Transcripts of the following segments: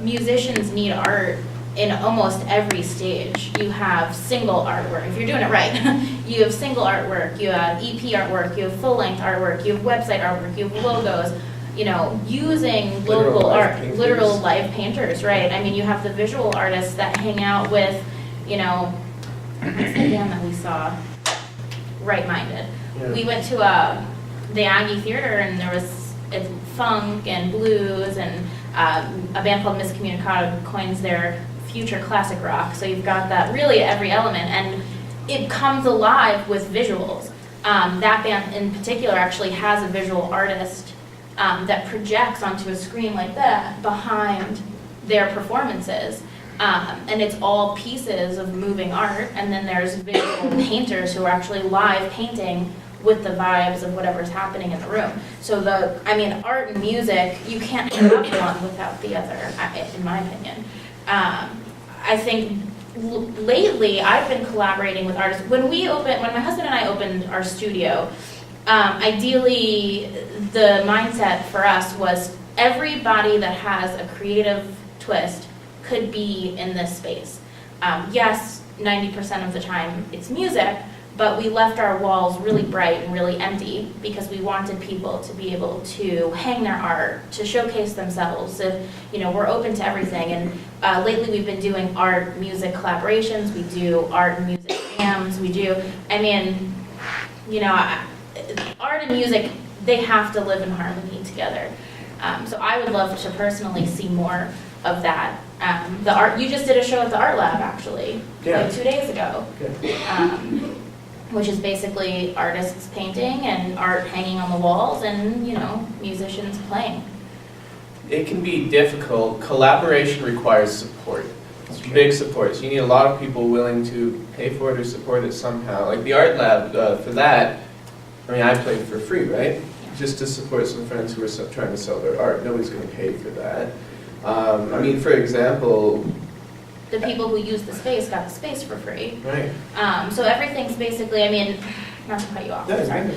musicians need art in almost every stage. You have single artwork, if you're doing it right. You have single artwork, you have EP artwork, you have full-length artwork, you have website artwork, you have logos, you know, using local art, literal live painters, right? I mean, you have the visual artists that hang out with, you know, what's the band that we saw? Right Minded. Yeah. We went to the Aggie Theater, and there was funk and blues, and a band called Miscommunicado coins their future classic rock. So you've got that really every element, and it comes alive with visuals. That band in particular actually has a visual artist that projects onto a screen like that behind their performances. And it's all pieces of moving art, and then there's visual painters who are actually live painting with the vibes of whatever's happening in the room. So art and music, you can't have one without the other, in my opinion. I think lately I've been collaborating with artists. When my husband and I opened our studio, ideally the mindset for us was everybody that has a creative twist could be in this space. Yes, 90% of the time it's music, but we left our walls really bright and really empty because we wanted people to be able to hang their art, to showcase themselves. We're open to everything. And lately we've been doing art, music collaborations. We do art and music jams. Art and music, they have to live in harmony together. So I would love to personally see more of that. The art, you just did a show at the Art Lab, actually, like 2 days ago. Which is basically artists painting and art hanging on the walls and, musicians playing. It can be difficult. Collaboration requires support. It's big support. So you need a lot of people willing to pay for it or support it somehow. Like the Art Lab, for that, I played for free, right? Just to support some friends who were trying to sell their art. Nobody's going to pay for that. For example, the people who use the space got the space for free. Right. So everything's basically, not to cut you off, No, sorry.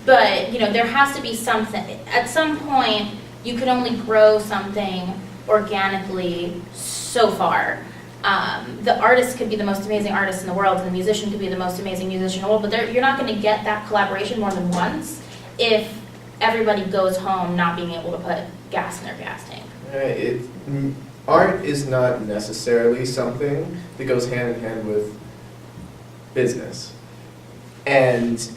But, there has to be something. At some point, you can only grow something organically so far. The artist could be the most amazing artist in the world, and the musician could be the most amazing musician in the world, but you're not going to get that collaboration more than once if everybody goes home not being able to put gas in their gas tank. Right. Art is not necessarily something that goes hand in hand with business. And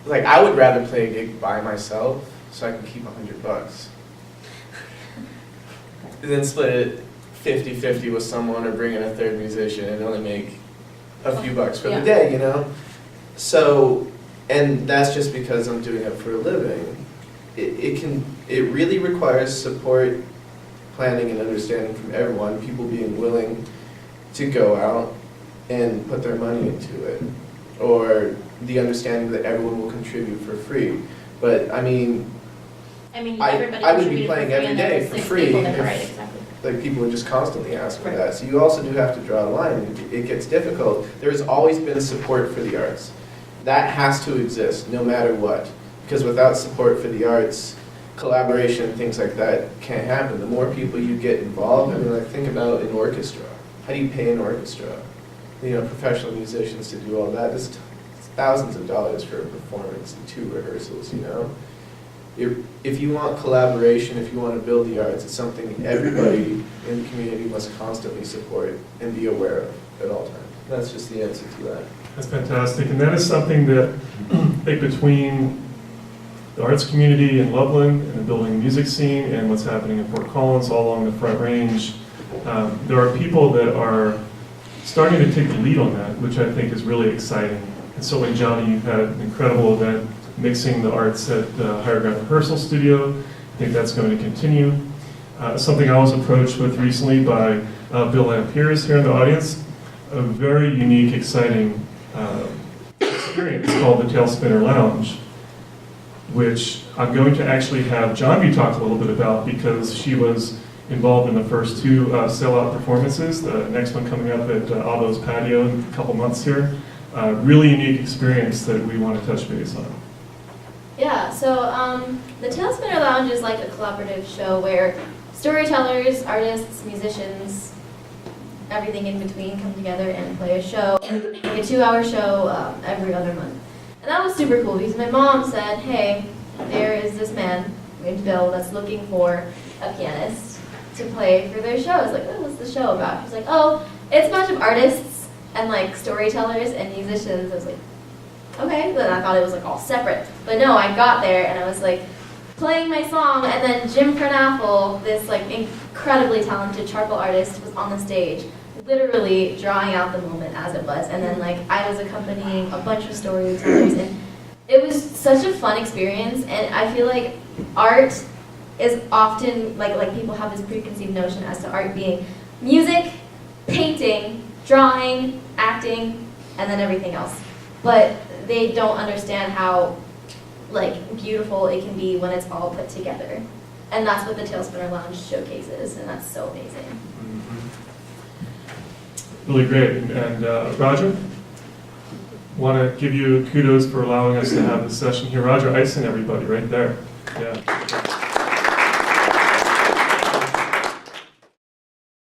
I would rather play a gig by myself so I can keep $100 than split it 50-50 with someone or bring in a third musician and only make a few bucks for the day, So, and that's just because I'm doing it for a living. It really requires support, planning, and understanding from everyone, people being willing to go out and put their money into it, or the understanding that everyone will contribute for free. But I would be playing every day for free if people would just constantly ask for that. So you also do have to draw a line. It gets difficult. There's always been support for the arts. That has to exist no matter what, because without support for the arts, collaboration, things like that can't happen. The more people you get involved, think about an orchestra. How do you pay an orchestra? Professional musicians to do all that. It's thousands of dollars for a performance and 2 rehearsals, If you want collaboration, if you want to build the arts, it's something everybody in the community must constantly support and be aware of at all times. That's just the answer to that. That's fantastic. And that is something that between the arts community in Loveland and the building music scene and what's happening in Fort Collins all along the Front Range, there are people that are starting to take the lead on that, which I think is really exciting. And so like Johnny, you've had an incredible event mixing the arts at the Higher Ground Rehearsal Studio. I think that's going to continue. Something I was approached with recently by Bill Lampiers here in the audience, a very unique, exciting experience called the Tail Spinner Lounge, which I'm going to actually have Johnby talk a little bit about because she was involved in the first 2 sellout performances, the next one coming up at Aldo's Patio in a couple months here. Really unique experience that we want to touch base on. Yeah, so the Tail Spinner Lounge is like a collaborative show where storytellers, artists, musicians, everything in between come together and play a show, like a 2-hour show every other month. And that was super cool because my mom said, hey, there is this man named Bill that's looking for a pianist to play for their show. I was like, oh, what's the show about? She's like, oh, it's a bunch of artists and like storytellers and musicians. I was like, okay, then I thought it was like all separate. But no, I got there and I was like playing my song, and then Jim Fernaffel, this like incredibly talented charcoal artist, was on the stage, literally drawing out the moment as it was. And then like I was accompanying a bunch of storytellers, and it was such a fun experience. And I feel like art is often like people have this preconceived notion as to art being music, painting, drawing, acting, and then everything else. But they don't understand how like beautiful it can be when it's all put together. And that's what the Tailspinner Lounge showcases, and that's so amazing. Really great. And Roger, want to give you kudos for allowing us to have this session here. Roger Ison, everybody, right there. Yeah.